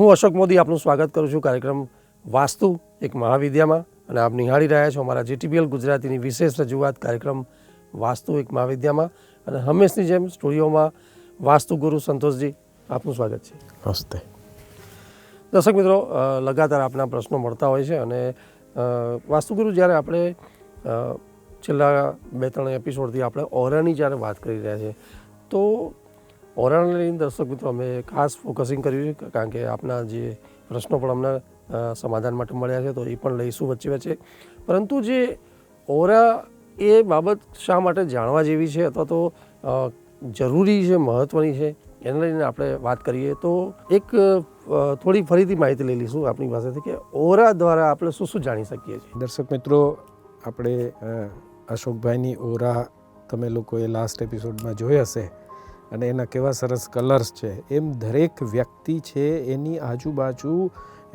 હું અશોક મોદી આપનું સ્વાગત કરું છું કાર્યક્રમ વાસ્તુ એક મહાવિદ્યામાં, અને આપ નિહાળી રહ્યા છો અમારા GTPL ગુજરાતીની વિશેષ રજૂઆત કાર્યક્રમ વાસ્તુ એક મહાવિદ્યામાં. અને હંમેશની જેમ સ્ટુડિયોમાં વાસ્તુ ગુરુ સંતોષજી, આપનું સ્વાગત છે. નમસ્તે. દર્શક મિત્રો, લગાતાર આપના પ્રશ્નો મળતા હોય છે, અને વાસ્તુગુરુ જ્યારે આપણે છેલ્લા 2-3 એપિસોડથી આપણે ઓરાની જ્યારે વાત કરી રહ્યા છીએ, તો ઓરાને લઈને દર્શક મિત્રો અમે ખાસ ફોકસિંગ કર્યું છે, કારણ કે આપના જે પ્રશ્નો પણ અમને સમાધાન માટે મળ્યા છે, તો એ પણ લઈશું વચ્ચે. પરંતુ જે ઓરા એ બાબત શા માટે જાણવા જેવી છે, અથવા તો જરૂરી છે, મહત્ત્વની છે, એને લઈને આપણે વાત કરીએ તો એક થોડી ફરીથી માહિતી લઈ લઈશું આપણી પાસેથી કે ઓરા દ્વારા આપણે શું જાણી શકીએ છીએ. દર્શક મિત્રો, આપણે અશોકભાઈની ઓરા તમે લોકોએ લાસ્ટ એપિસોડમાં જોઈ હશે, અને એના કેવા સરસ કલર્સ છે. એમ દરેક વ્યક્તિ છે એની આજુબાજુ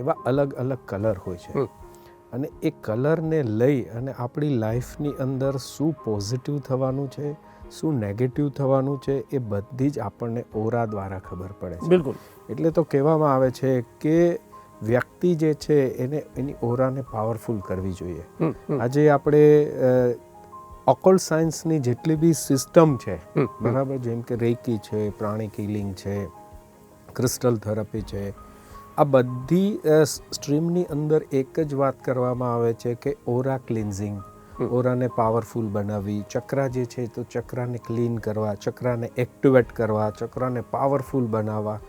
એવા અલગ અલગ કલર હોય છે, અને એ કલરને લઈ અને આપણી લાઈફની અંદર શું પોઝિટિવ થવાનું છે, શું નેગેટિવ થવાનું છે, એ બધી જ આપણને ઓરા દ્વારા ખબર પડે છે. બિલકુલ. એટલે તો કહેવામાં આવે છે કે વ્યક્તિ જે છે એને એની ઓરાને પાવરફુલ કરવી જોઈએ. આજે આપણે ઓકલ્ટ સાયન્સની જેટલી બી સિસ્ટમ છે, બરાબર, જેમ કે રેકી છે, પ્રાણિક હીલિંગ છે, ક્રિસ્ટલ થેરાપી છે, આ બધી સ્ટ્રીમની અંદર એક જ વાત કરવામાં આવે છે કે ઓરા ક્લિન્ઝિંગ, ઓરાને પાવરફુલ બનાવવી, ચક્રા જે છે તો ચક્રાને ક્લીન કરવા, ચક્રાને એક્ટિવેટ કરવા, ચક્રાને પાવરફુલ બનાવવા.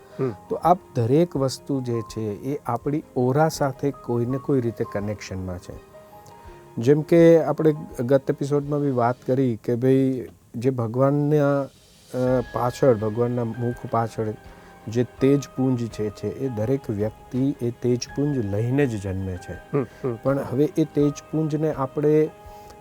તો આ દરેક વસ્તુ જે છે એ આપણી ઓરા સાથે કોઈને કોઈ રીતે કનેક્શનમાં છે. જેમ કે આપણે ગત એપિસોડમાં બી વાત કરી કે ભાઈ જે ભગવાનના પાછળ, ભગવાનના મુખ પાછળ જે તેજપુંજ છે એ દરેક વ્યક્તિ એ તેજપુંજ લઈને જ જન્મે છે. પણ હવે એ તેજપુંજને આપણે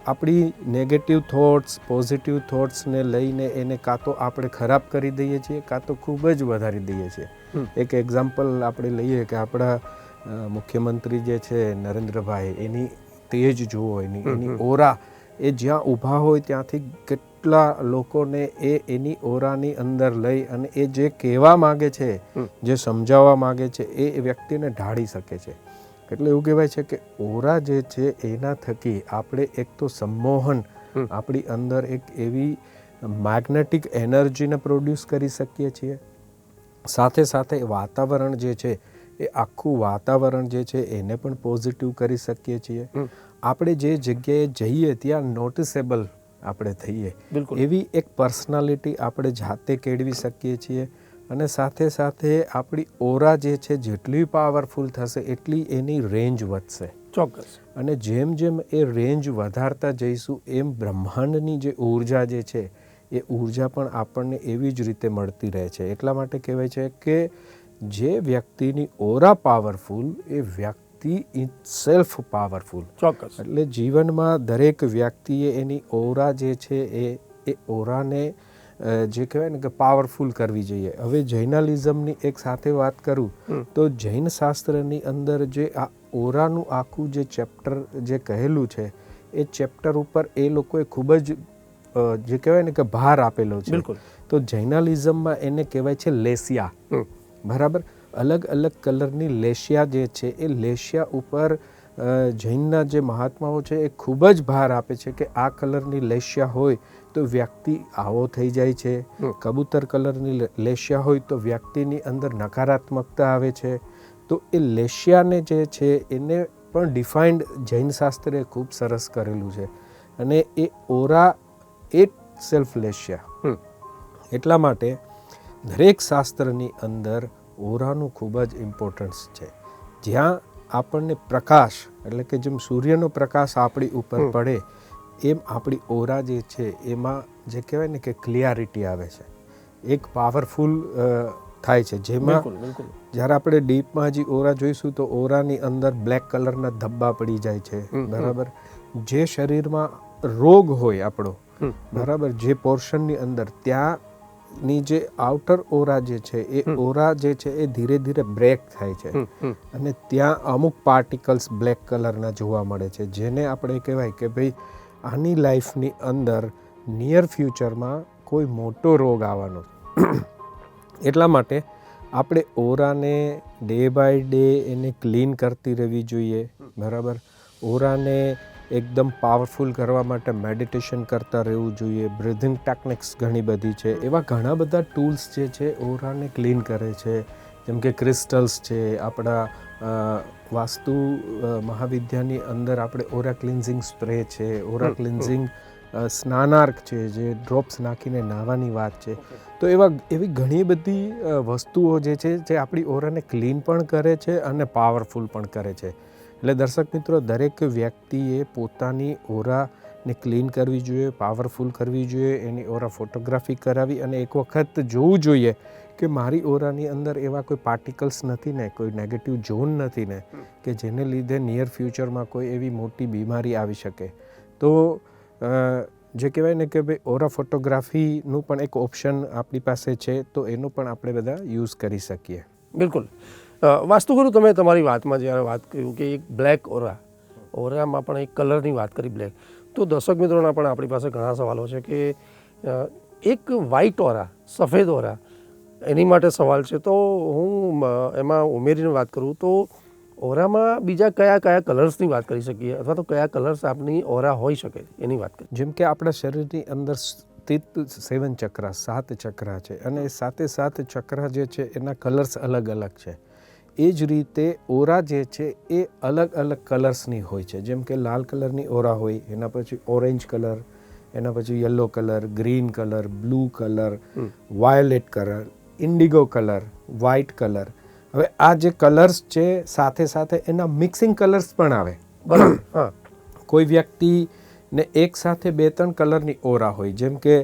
આપણી નેગેટિવ થોટ્સ, પોઝિટિવ થોટ્સને લઈને એને કાં તો આપણે ખરાબ કરી દઈએ છીએ, કાં તો ખૂબ જ વધારી દઈએ છીએ. એક એક્ઝામ્પલ આપણે લઈએ કે આપણા મુખ્યમંત્રી જે છે નરેન્દ્રભાઈ, એની તેજ જુઓ, એની ઓરા, એ જ્યાં ઊભા હોય ત્યાંથી કેટલા લોકોને એની ઓરાની અંદર લઈ અને એ જે કહેવા માગે છે, જે સમજાવવા માગે છે, એ વ્યક્તિને ઢાળી શકે છે. એટલે એવું કહેવાય છે કે ઓરા જે છે એના થકી આપણે એક તો સંમોહન, આપણી અંદર એક એવી મેગ્નેટિક એનર્જીને પ્રોડ્યુસ કરી શકીએ છીએ. સાથે સાથે વાતાવરણ જે છે એ આખું વાતાવરણ જે છે એને પણ પોઝિટિવ કરી શકીએ છીએ. આપણે જે જગ્યાએ જઈએ ત્યાં નોટિસેબલ આપણે થઈએ એવી એક પર્સનાલિટી આપણે જાતે કેળવી શકીએ છીએ. અને સાથે સાથે આપણી ઓરા જે છે જેટલી પાવરફુલ થશે એટલી એની રેન્જ વધશે. ચોક્કસ. અને જેમ જેમ એ રેન્જ વધારતા જઈશું એમ બ્રહ્માંડની જે ઉર્જા જે છે એ ઉર્જા પણ આપણને એવી જ રીતે મળતી રહે છે. એટલા માટે કહેવાય છે કે જે વ્યક્તિની ઓરા પાવરફુલ, એ વ્યક્તિ ઇટસેલ્ફ પાવરફુલ. ચોક્કસ. એટલે જીવનમાં દરેક વ્યક્તિએ એની ઓરા જે છે એ ઓરાને જે કહેવાય ને કે પાવરફુલ કરવી જોઈએ. હવે જૈનાલિઝમની એક સાથે વાત કરું તો જૈન શાસ્ત્રની અંદર જે આ ઓરાનું આખું જે ચેપ્ટર જે કહેલું છે, એ ચેપ્ટર ઉપર એ લોકોએ ખૂબ જ જે કહેવાય ને કે ભાર આપેલો છે. બિલકુલ. તો જૈનાલિઝમમાં એને કહેવાય છે લેશિયા, બરાબર. અલગ અલગ કલરની લેશિયા જે છે એ લેશિયા ઉપર જૈનના જે મહાત્માઓ છે એ ખૂબ જ ભાર આપે છે કે આ કલરની લેશિયા હોય તો વ્યક્તિ આવો થઈ જાય છે, કબૂતર કલરની લેશિયા હોય તો વ્યક્તિની અંદર નકારાત્મકતા આવે છે. તો એ લેશિયાને જે છે એને પણ ડિફાઇન્ડ જૈન શાસ્ત્રે ખૂબ સરસ કરેલું છે. અને એ ઓરા એ સેલ્ફ લેશિયા. એટલા માટે દરેક શાસ્ત્રની અંદર ઓરાનું ખૂબ જ ઇમ્પોર્ટન્સ છે. જ્યાં આપણને પ્રકાશ, એટલે કે જેમ સૂર્યનો પ્રકાશ આપણી ઉપર પડે એમ આપણી ઓરા જે છે એમાં જે કહેવાય ને કે ક્લિયરિટી આવે છે, એક પાવરફુલ થાય છે. જેમાં જ્યારે આપણે ડીપમાં હજી ઓરા જોઈશું તો ઓરાની અંદર બ્લેક કલરના ધબ્બા પડી જાય છે, બરાબર. જે શરીરમાં રોગ હોય આપણો, બરાબર, જે પોર્શનની અંદર, ત્યાંની જે આઉટર ઓરા જે છે એ ઓરા જે છે એ ધીરે ધીરે બ્રેક થાય છે, અને ત્યાં અમુક પાર્ટિકલ્સ બ્લેક કલરના જોવા મળે છે, જેને આપણે કહેવાય કે ભાઈ આની લાઈફની અંદર નિયર ફ્યુચરમાં કોઈ મોટો રોગ આવવાનો. એટલા માટે આપણે ઓરાને ડે બાય ડે એને ક્લીન કરતી રહેવી જોઈએ, બરાબર. ઓરાને એકદમ પાવરફુલ કરવા માટે મેડિટેશન કરતા રહેવું જોઈએ. બ્રિધિંગ ટેકનિક્સ ઘણી બધી છે. એવા ઘણા બધા ટૂલ્સ જે છે ઓરાને ક્લીન કરે છે, જેમ કે ક્રિસ્ટલ્સ છે. આપણા વાસ્તુ મહાવિદ્યાની અંદર આપણે ઓરા ક્લિન્ઝિંગ સ્પ્રે છે, ઓરા ક્લિન્ઝિંગ સ્નાનાર્ક છે, જે ડ્રોપ્સ નાખીને નાહવાની વાત છે. તો એવી ઘણી બધી વસ્તુઓ જે છે જે આપણી ઓરાને ક્લીન પણ કરે છે અને પાવરફુલ પણ કરે છે. એટલે દર્શક મિત્રો, દરેક વ્યક્તિએ પોતાની ઓરાને ક્લીન કરવી જોઈએ, પાવરફુલ કરવી જોઈએ, એની ઓરા ફોટોગ્રાફી કરાવી અને એક વખત જોવું જોઈએ કે મારી ઓરાની અંદર એવા કોઈ પાર્ટિકલ્સ નથી ને, કોઈ નેગેટિવ ઝોન નથી ને, કે જેને લીધે નિયર ફ્યુચરમાં કોઈ એવી મોટી બીમારી આવી શકે. તો જે કહેવાય ને કે ભાઈ ઓરા ફોટોગ્રાફીનું પણ એક ઓપ્શન આપણી પાસે છે, તો એનો પણ આપણે બધા યુઝ કરી શકીએ. બિલકુલ. વાસ્તુગુરુ, તમે તમારી વાતમાં જ્યારે વાત કર્યું કે એક બ્લેક ઓરામાં પણ એક કલરની વાત કરી, બ્લેક, તો દર્શક મિત્રોના પણ આપણી પાસે ઘણા સવાલો છે કે એક વ્હાઇટ ઓરા, સફેદ ઓરા, એની માટે સવાલ છે. તો હું એમાં ઉમેરીને વાત કરું તો ઓરામાં બીજા કયા કયા કલર્સની વાત કરી શકીએ, અથવા તો કયા કલર્સ આપની ઓરા હોઈ શકે એની વાત કરીએ? જેમ કે આપણા શરીરની અંદર સ્થિત 7 ચક્રા, 7 ચક્રા છે, અને એ 7 ચક્રા જે છે એના કલર્સ અલગ અલગ છે. એ જ રીતે ઓરા જે છે એ અલગ અલગ કલર્સની હોય છે. જેમ કે લાલ કલરની ઓરા હોય, એના પછી ઓરેન્જ કલર, એના પછી yellow colour, green colour, blue colour, violet colour, Indigo colour, white colour. હવે આ જે કલર્સ છે સાથે સાથે એના મિક્સિંગ કલર્સ પણ આવે, બરાબર. હા. કોઈ વ્યક્તિને એક સાથે 2-3 કલરની ઓરા હોય, જેમ કે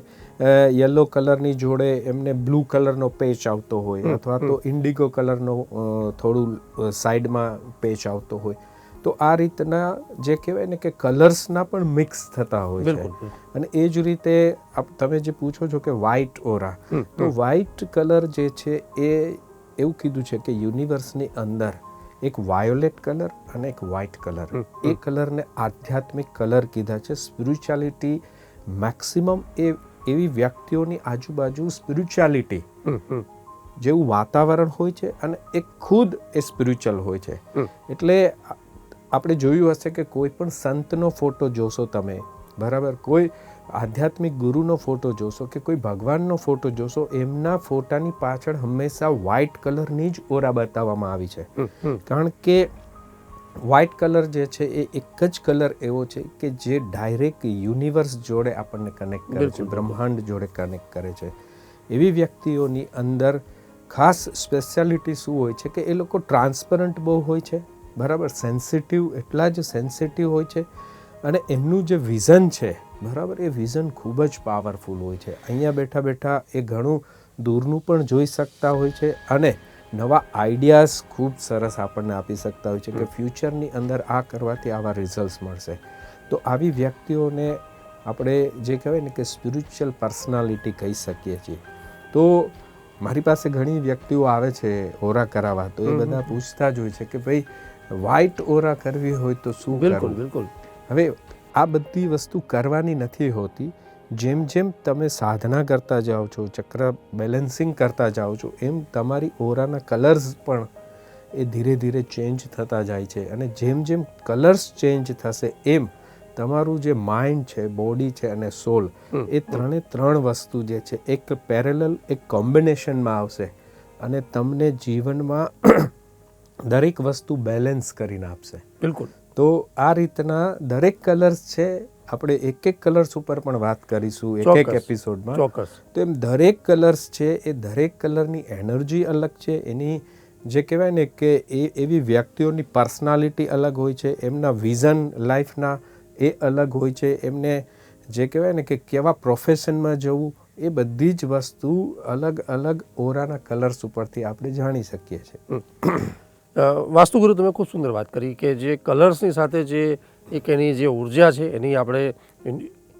યલો કલરની જોડે એમને બ્લુ કલરનો પેચ આવતો હોય, અથવા તો ઇન્ડિગો કલરનો થોડું સાઈડમાં પેચ આવતો હોય. તો આ રીતના જે કહેવાય ને કે કલર્સના પણ મિક્સ થતા હોય છે. અને એ જ રીતે તમે જે પૂછો છો કે વ્હાઇટ ઓરા, તો વ્હાઇટ કલર જે છે એ એવું કીધું છે કે યુનિવર્સની અંદર એક વાયોલેટ કલર અને એક વ્હાઇટ કલર, એ કલરને આધ્યાત્મિક કલર કીધા છે. સ્પિરિચ્યુઆલિટી મેક્સિમમ એવી વ્યક્તિઓની આજુબાજુ સ્પિરિચ્યુઆલિટી જેવું વાતાવરણ હોય છે, અને એ ખુદ એ સ્પિરિચ્યુઅલ હોય છે. એટલે આપણે જોયું હશે કે કોઈ પણ સંતનો ફોટો જોશો તમે, બરાબર, કોઈ આધ્યાત્મિક ગુરુનો ફોટો જોશો કે કોઈ ભગવાનનો ફોટો જોશો, એમના ફોટાની પાછળ હંમેશા વ્હાઇટ કલરની જ ઓરા બતાવવામાં આવી છે. કારણ કે વ્હાઇટ કલર જે છે એ એક જ કલર એવો છે કે જે ડાયરેક્ટ યુનિવર્સ જોડે આપણને કનેક્ટ કરે છે, બ્રહ્માંડ જોડે કનેક્ટ કરે છે. એવી વ્યક્તિઓની અંદર ખાસ સ્પેશિયાલિટી શું હોય છે કે એ લોકો ટ્રાન્સપરન્ટ બહુ હોય છે, બરાબર, સેન્સિટિવ, એટલા જ સેન્સિટિવ હોય છે. અને એમનું જે વિઝન છે, બરાબર, એ વિઝન ખૂબ જ પાવરફુલ હોય છે. અહીંયા બેઠા બેઠા એ ઘણું દૂરનું પણ જોઈ શકતા હોય છે, અને નવા આઈડિયાઝ ખૂબ સરસ આપણને આપી શકતા હોય છે કે ફ્યુચરની અંદર આ કરવાથી આવા રિઝલ્ટ્સ મળશે. તો આવી વ્યક્તિઓને આપણે જે કહેવાય ને કે સ્પિરિચ્યુઅલ પર્સનાલિટી કહી શકીએ છીએ. તો મારી પાસે ઘણી વ્યક્તિઓ આવે છે ઓરા કરાવવા, તો એ બધા પૂછતા જ હોય છે કે ભાઈ વ્હાઇટ ઓરા કરવી હોય તો શું કરવું? બિલકુલ. હવે આ બધી વસ્તુ કરવાની નથી હોતી. જેમ જેમ તમે સાધના કરતા જાઓ છો, ચક્ર બેલેન્સિંગ કરતા જાઓ છો, એમ તમારી ઓરાના કલર્સ પણ એ ધીરે ધીરે ચેન્જ થતા જાય છે. અને જેમ જેમ કલર્સ ચેન્જ થશે એમ તમારું જે માઇન્ડ છે, બોડી છે અને સોલ, એ ત્રણ વસ્તુ જે છે એક પેરેલલ, એક કોમ્બિનેશનમાં આવશે, અને તમને જીવનમાં દરેક વસ્તુ બેલેન્સ કરીને આપશે. બિલકુલ. તો આ રીતના દરેક કલર્સ છે, આપણે એક એક કલર્સ ઉપર પણ વાત કરીશું એક એપિસોડમાં. ચોક્કસ. તો એમ દરેક કલર્સ છે એ દરેક કલરની એનર્જી અલગ છે, એની જે કહેવાય ને કે એવી વ્યક્તિઓની પર્સનાલિટી અલગ હોય છે, એમના વિઝન લાઈફના એ અલગ હોય છે, એમને જે કહેવાય ને કે કેવા પ્રોફેશનમાં જવું, એ બધી જ વસ્તુ અલગ અલગ ઓરાના કલર્સ ઉપરથી આપણે જાણી શકીએ છીએ. વાસ્તુગુરુ, તમે ખૂબ સુંદર વાત કરી કે જે કલર્સની સાથે જે એક એની જે ઉર્જા છે એની આપણે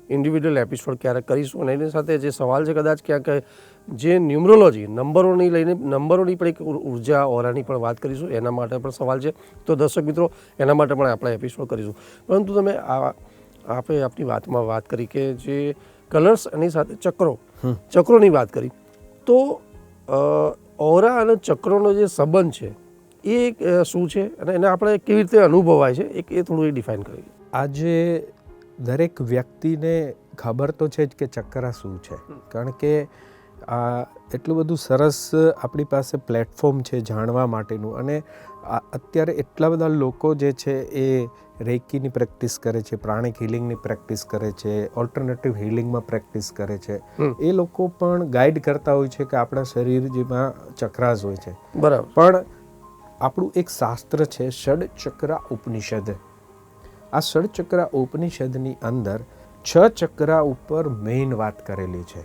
ઇન્ડિવિડ્યુઅલ એપિસોડ ક્યારેક કરીશું, અને એની સાથે જે સવાલ છે કદાચ ક્યાંક જે ન્યુમરોલોજી, નંબરોની પણ એક ઉર્જા ઓરાની પણ વાત કરીશું, એના માટે પણ સવાલ છે. તો દર્શક મિત્રો, એના માટે પણ આપણે એપિસોડ કરીશું. પરંતુ તમે આપણે આપણી વાતમાં વાત કરી કે જે કલર્સ એની સાથે ચક્રોની વાત કરી, તો ઓરા અને ચક્રોનો જે સંબંધ છે એ શું છે અને એને આપણે કેવી રીતે અનુભવાય છે એ થોડું ડિફાઇન કરીએ. આજે દરેક વ્યક્તિને ખબર તો છે જ કે ચક્ર શું છે, કારણ કે એટલું બધું સરસ આપણી પાસે પ્લેટફોર્મ છે જાણવા માટેનું. અને અત્યારે એટલા બધા લોકો જે છે એ રેકીની પ્રેક્ટિસ કરે છે, પ્રાણિક હિલિંગની પ્રેક્ટિસ કરે છે, ઓલ્ટરનેટિવ હિલિંગમાં પ્રેક્ટિસ કરે છે. એ લોકો પણ ગાઈડ કરતા હોય છે કે આપણા શરીર જેમાં ચક્રાસ હોય છે. બરાબર. પણ આપણું એક શાસ્ત્ર છે ષડચક્ર ઉપનિષદ. આ ષડચક્ર ઉપનિષદની અંદર 6 ચક્રા ઉપર મેઇન વાત કરેલી છે.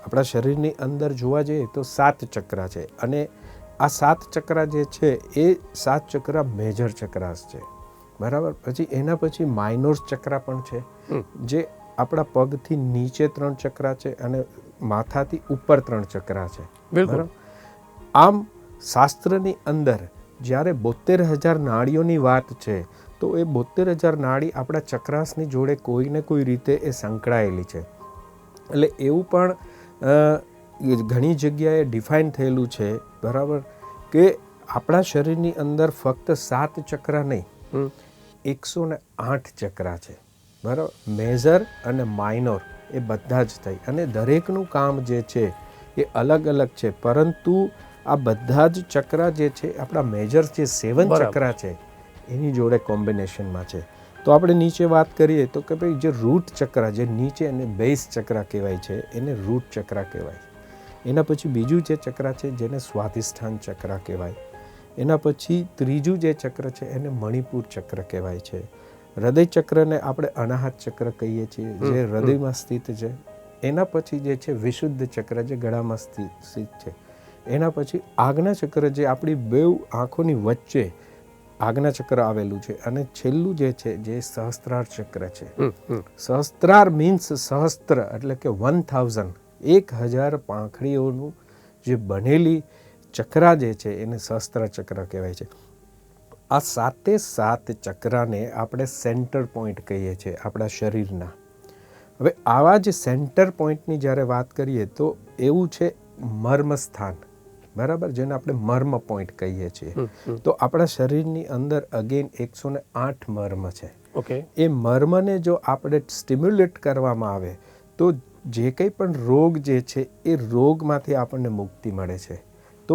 આપણા શરીરની અંદર જોવા જઈએ તો 7 ચક્રા છે, અને આ 7 ચક્રા જે છે એ 7 ચક્રા મેજર ચક્રાસ છે, બરાબર. પછી એના પછી માઇનોર ચક્રા પણ છે, જે આપણા પગથી નીચે 3 ચક્રા છે અને માથાથી ઉપર 3 ચક્રા છે, બરાબર. આમ શાસ્ત્રની અંદર જ્યારે 72,000 નાડીઓની વાત છે, તો એ 72,000 નાડી આપણા ચક્રાસની જોડે કોઈ ને કોઈ રીતે એ સંકળાયેલી છે. એટલે એવું પણ ઘણી જગ્યાએ ડિફાઇન થયેલું છે, બરાબર, કે આપણા શરીરની અંદર ફક્ત 7 ચક્રા નહીં, 108 ચક્રા છે, બરાબર. મેજર અને માઇનોર એ બધા જ થઈ, અને દરેકનું કામ જે છે એ અલગ અલગ છે. પરંતુ આ બધા જ ચક્રા જે છે આપણા મેજર જે 7 ચક્રા છે એની જોડે કોમ્બિનેશનમાં છે. તો આપણે નીચે વાત કરીએ તો કે ભાઈ જે રૂટ ચક્ર, જે નીચે એને બેઝ ચક્ર કહેવાય છે, એને રૂટ ચક્ર કહેવાય. એના પછી બીજું જે ચક્ર છે જેને સ્વાધિષ્ઠાન ચક્ર કહેવાય. એના પછી ત્રીજું જે ચક્ર છે એને મણિપુર ચક્ર કહેવાય છે. હૃદય ચક્રને આપણે અનાહત ચક્ર કહીએ છીએ, જે હૃદયમાં સ્થિત છે. એના પછી જે છે વિશુદ્ધ ચક્ર, જે ગળામાં સ્થિત છે. એના પછી આજ્ઞા ચક્ર, જે આપણી બેઉ આંખોની વચ્ચે આજ્ઞા ચક્ર આવેલું છે. અને છેલ્લું જે છે જે સહસ્ત્રાર ચક્ર છે. સહસ્ત્રાર મીન્સ સહસ્ત્ર, એટલે કે 1000 પાંખડીઓનું જે બનેલી ચક્રા જે છે એને સહસ્ત્ર ચક્ર કહેવાય છે. આ 7 ચક્રાને આપણે સેન્ટર પોઈન્ટ કહીએ છીએ આપણા શરીરના. હવે આવા જ સેન્ટર પોઈન્ટની જ્યારે વાત કરીએ તો એવું છે મર્મ સ્થાન, બરાબર, જેને આપણે મર્મ પોઈન્ટ કહીએ છીએ. તો આપણા શરીરની અંદર અગેન 108 મર્મ છે. ઓકે. એ મર્મને જો આપણે સ્ટિમ્યુલેટ કરવામાં આવે તો જે કંઈ પણ રોગ જે છે એ રોગમાંથી આપણને મુક્તિ મળે છે. તો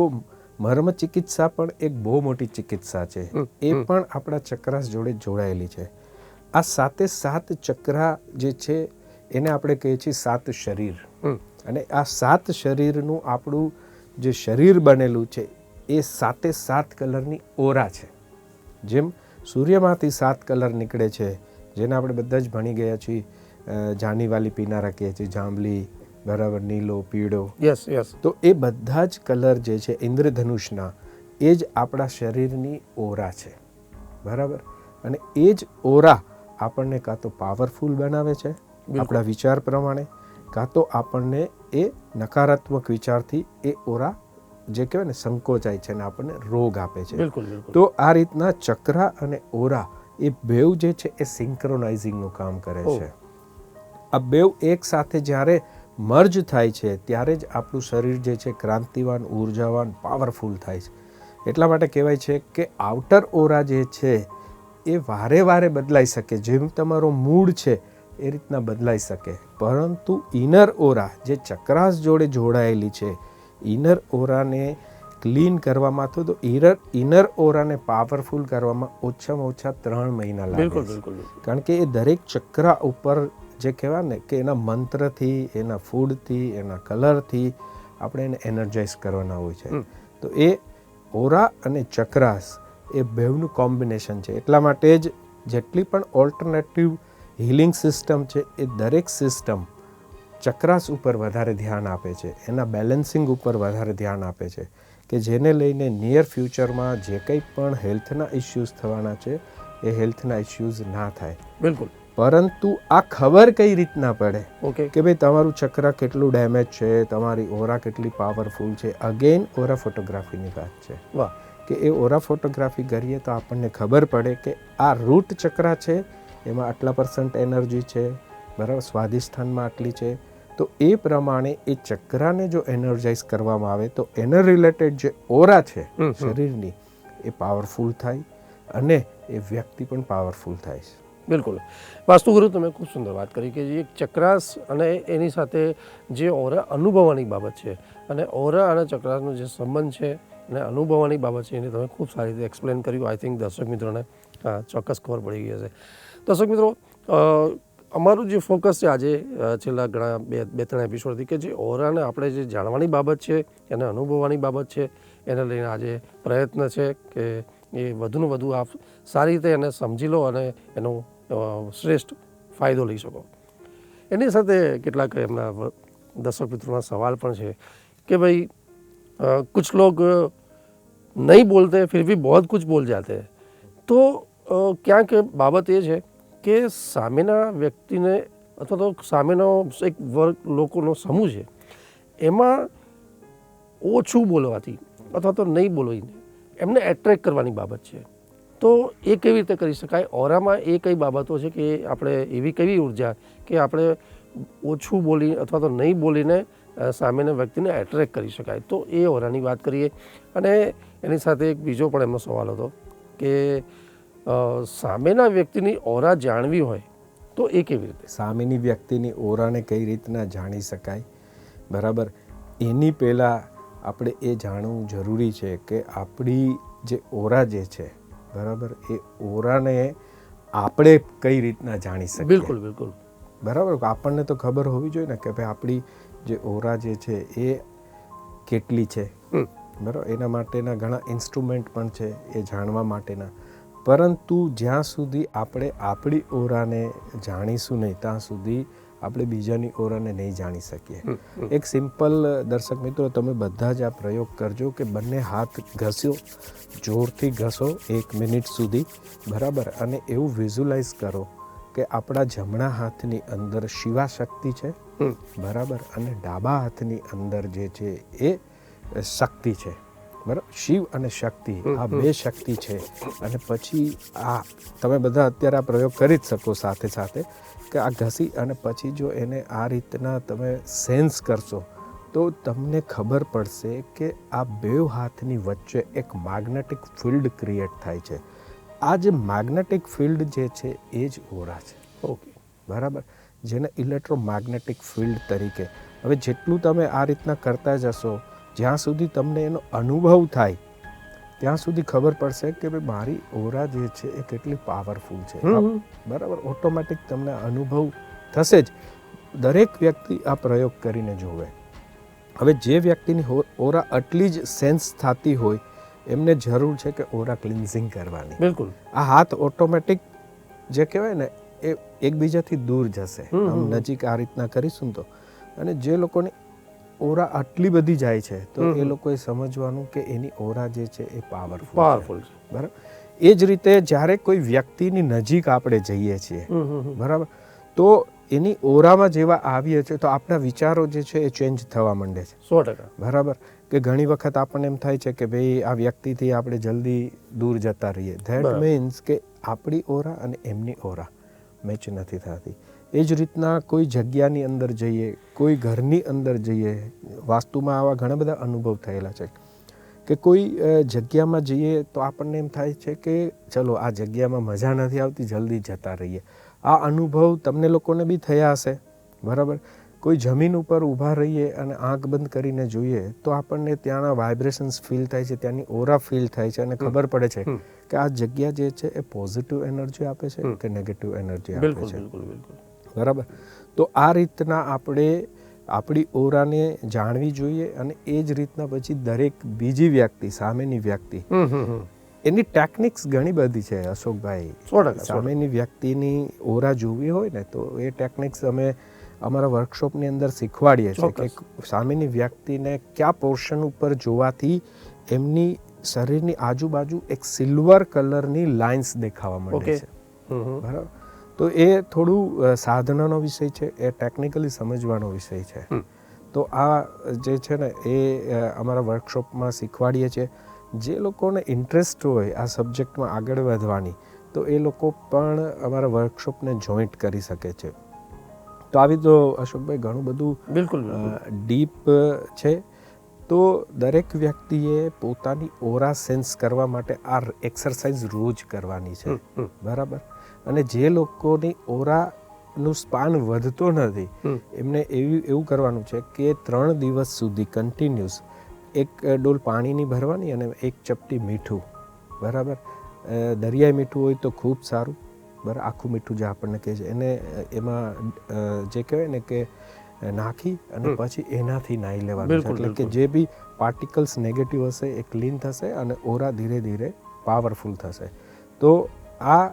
મર્મ ચિકિત્સા પણ એક બહુ મોટી ચિકિત્સા છે. એ પણ આપણા ચક્રાસ જોડે જોડાયેલી છે. આ 7 ચક્રા જે છે એને આપણે કહીએ છીએ 7 શરીર. અને આ 7 શરીરનું આપણું જે શરીર બનેલું છે એ 7 કલરની ઓરા છે. જેમ સૂર્યમાંથી 7 કલર નીકળે છે, જેને આપણે બધા જ ભણી ગયા છીએ, જાનીવાલી પીનારા કહીએ છીએ, જાંબલી, બરાબર, નીલો, પીળો. Yes yes. તો એ બધા જ કલર જે છે ઇન્દ્રધનુષના, એ જ આપણા શરીરની ઓરા છે, બરાબર. અને એ જ ઓરા આપણને કાં તો પાવરફુલ બનાવે છે આપણા વિચાર પ્રમાણે, કાં તો આપણને એ નકારાત્મક વિચારથી એ ઓરા જે કહેવાય ને સંકોચાય છે અને આપણને રોગ આપે છે. બિલકુલ બિલકુલ. તો આ રીતના ચક્રા અને ઓરા એ બેઉ જે છે એ સિંક્રોનાઇઝિંગનું કામ કરે છે. આ બેઉ એક સાથે જ્યારે મર્જ થાય છે ત્યારે જ આપણું શરીર જે છે ક્રાંતિવાન, ઉર્જાવાન, પાવરફુલ થાય છે. એટલા માટે કહેવાય છે કે આઉટર ઓરા જે છે એ વારે વારે બદલાઈ શકે, જેમ તમારો મૂડ છે એ રીતના બદલાઈ શકે. પરંતુ ઇનર ઓરા જે ચક્રાસ જોડે જોડાયેલી છે, ઇનર ઓરાને ક્લીન કરવામાં અથવા તો ઇનર ઓરાને પાવરફુલ કરવામાં ઓછામાં ઓછા 3 મહિના લાગે. બિલકુલ બિલકુલ. કારણ કે એ દરેક ચક્રા ઉપર જે કહેવાય ને કે એના મંત્રથી, એના ફૂડથી, એના કલરથી આપણે એને એનર્જાઇઝ કરવાના હોય છે. તો એ ઓરા અને ચક્રાસ એ બેવનું કોમ્બિનેશન છે. એટલા માટે જ જેટલી પણ ઓલ્ટરનેટિવ હિલિંગ સિસ્ટમ છે એ દરેક સિસ્ટમ ચક્રાસ ઉપર વધારે ધ્યાન આપે છે, એના બેલેન્સિંગ ઉપર વધારે ધ્યાન આપે છે, કે જેને લઈને નિયર ફ્યુચરમાં જે કંઈ પણ હેલ્થના ઇશ્યુઝ થવાના છે એ હેલ્થના ઇશ્યુઝ ના થાય. બિલકુલ. પરંતુ આ ખબર કઈ રીતના પડે ઓકે કે ભાઈ તમારું ચક્ર કેટલું ડેમેજ છે, તમારી ઓરા કેટલી પાવરફુલ છે? અગેન ઓરા ફોટોગ્રાફીની વાત છે. વાહ. કે એ ઓરા ફોટોગ્રાફી કરીએ તો આપણને ખબર પડે કે આ રૂટ ચક્ર છે, એમાં આટલા % એનર્જી છે, બરાબર, સ્વાધિષ્ઠાનમાં આટલી છે, તો એ પ્રમાણે એ ચક્રાને જો એનર્જાઇઝ કરવામાં આવે તો એના રિલેટેડ જે ઓરા છે શરીરની એ પાવરફુલ થાય અને એ વ્યક્તિ પણ પાવરફુલ થાય છે. બિલકુલ. વાસ્તુગુરુ, તમે ખૂબ સુંદર વાત કરી કે જે ચક્રાસ અને એની સાથે જે ઓરા અનુભવવાની બાબત છે અને ઓરા અને ચક્રાસનો જે સંબંધ છે અને અનુભવવાની બાબત છે એને તમે ખૂબ સારી રીતે એક્સપ્લેન કર્યું. આઈ થિંક દર્શક મિત્રોને ચોક્કસ ખબર પડી ગઈ હશે. દર્શક મિત્રો, અમારું જે ફોકસ છે આજે છેલ્લા ઘણા બે ત્રણ એપિસોડથી કે જે ઓરાને આપણે જે જાણવાની બાબત છે એને અનુભવવાની બાબત છે એને લઈને આજે પ્રયત્ન છે કે એ વધુને વધુ આપ સારી રીતે એને સમજી લો અને એનો શ્રેષ્ઠ ફાયદો લઈ શકો. એની સાથે કેટલાક એમના દર્શક મિત્રોના સવાલ પણ છે કે ભાઈ कुछ लोग नहीं बोलते फिर भी बहुत कुछ बोल जाते हैं, तो ક્યાંક બાબત એ છે કે સામેના વ્યક્તિને અથવા તો સામેનો એક વર્ગ લોકોનો સમૂહ છે એમાં ઓછું બોલવાથી અથવા તો નહીં બોલવીને એમને એટ્રેક્ટ કરવાની બાબત છે. તો એ કેવી રીતે કરી શકાય? ઓરામાં એ કઈ બાબતો છે કે આપણે એવી કેવી ઉર્જા કે આપણે ઓછું બોલી અથવા તો નહીં બોલીને સામેના વ્યક્તિને એટ્રેક્ટ કરી શકાય? તો એ ઓરાની વાત કરીએ. અને એની સાથે એક બીજો પણ એમનો સવાલ હતો કે સામેના વ્યક્તિની ઓરા જાણવી હોય તો એ કેવી રીતે? સામેની વ્યક્તિની ઓરાને કઈ રીતના જાણી શકાય, બરાબર, એની પહેલાં આપણે એ જાણવું જરૂરી છે કે આપણી જે ઓરા જે છે, બરાબર, એ ઓરાને આપણે કઈ રીતના જાણી શકીએ. બિલકુલ બિલકુલ, બરાબર. આપણને તો ખબર હોવી જોઈએ ને કે ભાઈ આપણી જે ઓરા જે છે એ કેટલી છે, બરાબર. એના માટેના ઘણા ઇન્સ્ટ્રુમેન્ટ પણ છે એ જાણવા માટેના. પરંતુ જ્યાં સુધી આપણે આપણી ઓરાને જાણીશું નહીં ત્યાં સુધી આપણે બીજાની ઓરાને નહીં જાણી શકીએ. એક સિમ્પલ, દર્શક મિત્રો, તમે બધા જ આ પ્રયોગ કરજો કે બંને હાથ ઘસ્યો, જોરથી ઘસો 1 મિનિટ સુધી, બરાબર, અને એવું વિઝ્યુલાઇઝ કરો કે આપણા જમણા હાથની અંદર શિવા શક્તિ છે, બરાબર, અને ડાબા હાથની અંદર જે છે એ શક્તિ છે, બરાબર. શિવ અને શક્તિ, આ બે શક્તિ છે. અને પછી આ તમે બધા અત્યારે આ પ્રયોગ કરી જ શકો સાથે સાથે કે આ ઘસી અને પછી જો એને આ રીતના તમે સેન્સ કરશો તો તમને ખબર પડશે કે આ બે હાથની વચ્ચે એક મેગ્નેટિક ફિલ્ડ ક્રિએટ થાય છે. આ જે મેગ્નેટિક ફિલ્ડ જે છે એ જ ઓરા છે. ઓકે, બરાબર, જેને ઇલેક્ટ્રોમેગ્નેટિક ફિલ્ડ તરીકે. હવે જેટલું તમે આ રીતના કરતા જશો, જ્યાં સુધી તમને એનો અનુભવ થાય ત્યાં સુધી ખબર પડશે કે ભાઈ મારી ઓરા જે છે એ કેટલી પાવરફુલ છે, બરાબર. ઓટોમેટિક તમને અનુભવ થશે જ. દરેક વ્યક્તિ આ પ્રયોગ કરીને જોવે. હવે જે વ્યક્તિની ઓરા આટલી જ સેન્સ થતી હોય એમને જરૂર છે કે ઓરા ક્લિન્ઝિંગ કરવાની. બિલકુલ. આ હાથ ઓટોમેટિક જે કહેવાય ને એ એકબીજાથી દૂર જશે. આમ નજીક આ રીતના કરીશું તો. અને જે લોકોની ઓરા આટલી બધી જાય છે તો એ લોકોએ સમજવાનું કે એની ઓરા જે છે એ પાવરફુલ છે, બરાબર. એ જ રીતે જ્યારે કોઈ વ્યક્તિની નજીક આપણે જઈએ છીએ, બરાબર, તો એની ઓરામાં જેવા આવીએ છીએ તો આપણા વિચારો જે છે એ ચેન્જ થવા માંડે છે. 100%. બરાબર. કે ઘણી વખત આપણને એમ થાય છે કે ભાઈ આ વ્યક્તિથી આપણે જલ્દી દૂર જતા રહીએ. ધેટ મીન્સ કે આપણી ઓરા અને એમની ઓરા મેચ નથી થતી. એ જ રીતના કોઈ જગ્યાની અંદર જઈએ, કોઈ ઘરની અંદર જઈએ, વાસ્તુમાં આવા ઘણા બધા અનુભવ થયેલા છે કે કોઈ જગ્યામાં જઈએ તો આપણને એમ થાય છે કે ચલો આ જગ્યામાં મજા નથી આવતી, જલ્દી જતા રહીએ. આ અનુભવ તમને લોકોને બી થયા હશે, બરાબર. કોઈ જમીન ઉપર ઊભા રહીએ અને આંખ બંધ કરીને જોઈએ તો આપણને ત્યાંના વાઇબ્રેશન્સ ફીલ થાય છે, ત્યાંની ઓરા ફીલ થાય છે અને ખબર પડે છે કે આ જગ્યા જે છે એ પોઝિટિવ એનર્જી આપે છે કે નેગેટિવ એનર્જી આપે છે. બિલકુલ બિલકુલ, બરાબર. તો આ રીતના આપણે આપણી ઓરાને જાણવી જોઈએ. અને એ જ રીતના પછી દરેક બીજી વ્યક્તિ, સામેની વ્યક્તિ, એની ટેકનિક્સ ઘણી બધી છે અશોકભાઈ. સામેની વ્યક્તિની ઓરા જોવી હોય ને તો એ ટેકનિક્સ અમે અમારા વર્કશોપની અંદર શીખવાડીએ છીએ કે સામેની વ્યક્તિને કયા પોર્શન ઉપર જોવાથી એમની શરીરની આજુબાજુ એક સિલ્વર કલરની લાઇન્સ દેખાવા માંડે છે, બરાબર. તો એ થોડું સાધનાનો વિષય છે, એ ટેકનિકલી સમજવાનો વિષય છે. તો આ જે છે ને એ અમારા વર્કશોપમાં શીખવાડીએ છીએ. જે લોકોને ઇન્ટરેસ્ટ હોય આ સબ્જેક્ટમાં આગળ વધવાની તો એ લોકો પણ અમારા વર્કશોપને જોઈન્ટ કરી શકે છે. તો આવી તો અશોકભાઈ ઘણું બધું બિલકુલ ડીપ છે. તો દરેક વ્યક્તિએ પોતાની ઓરા સેન્સ કરવા માટે આ એક્સરસાઇઝ રોજ કરવાની છે, બરાબર. અને જે લોકોની ઓરાનું સ્પાન વધતો નથી એમને એવું કરવાનું છે કે 3 દિવસ સુધી કન્ટિન્યુઅસ એક ડોલ પાણીની ભરવાની અને એક ચપટી મીઠું, બરાબર. દરિયાઈ મીઠું હોય તો ખૂબ સારું, બરાબર. આખું મીઠું જે આપણને કહે છે એને એમાં જે કહેવાય ને કે નાખી અને પછી એનાથી નાહી લેવાનું છે. એટલે કે જે બી પાર્ટિકલ્સ નેગેટિવ હશે એ ક્લીન થશે અને ઓરા ધીરે ધીરે પાવરફુલ થશે. તો આ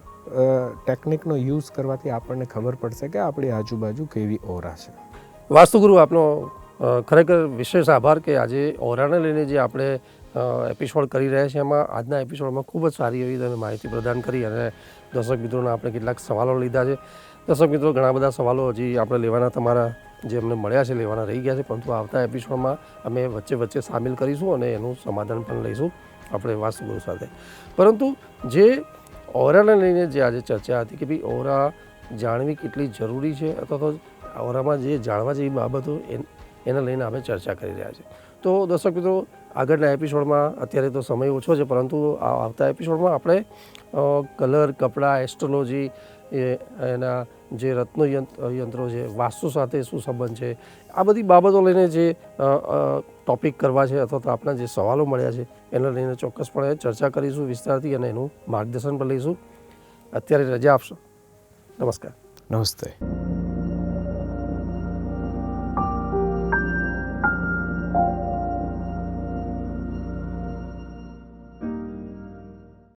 ટેકનિકનો યુઝ કરવાથી આપણને ખબર પડશે કે આપણી આજુબાજુ કેવી ઓરા છે. વાસ્તુગુરુ, આપનો ખરેખર વિશેષ આભાર કે આજે ઓરાને લઈને જે આપણે એપિસોડ કરી રહ્યા છીએ એમાં આજના એપિસોડમાં ખૂબ જ સારી એવી તમે માહિતી પ્રદાન કરી અને દર્શક મિત્રોના આપણે કેટલાક સવાલો લીધા છે. દર્શક મિત્રો, ઘણા બધા સવાલો હજી આપણે લેવાના તમારા જે અમને મળ્યા છે લેવાના રહી ગયા છે, પરંતુ આવતા એપિસોડમાં અમે વચ્ચે વચ્ચે સામેલ કરીશું અને એનું સમાધાન પણ લઈશું આપણે વાસ્તુગુરુ સાથે. પરંતુ જે ઓરાને લઈને જે આજે ચર્ચા હતી કે ભાઈ ઓરા જાણવી કેટલી જરૂરી છે અથવા તો ઓરામાં જે જાણવા જેવી બાબતો એને લઈને આપણે ચર્ચા કરી રહ્યા છીએ. તો દર્શક મિત્રો, આગળના એપિસોડમાં અત્યારે તો સમય ઓછો છે, પરંતુ આવતા એપિસોડમાં આપણે કલર, કપડાં, એસ્ટ્રોલોજી, એના જે રત્નો યંત્રો છે, વાસ્તુ સાથે શું સંબંધ છે, આ બધી બાબતો લઈને જે ટૉપિક કરવા છે અથવા તો આપણા જે સવાલો મળ્યા છે એને લઈને ચોક્કસપણે ચર્ચા કરીશું વિસ્તારથી અને એનું માર્ગદર્શન પણ લઈશું. અત્યારે રજા આપશો. નમસ્કાર. નમસ્તે.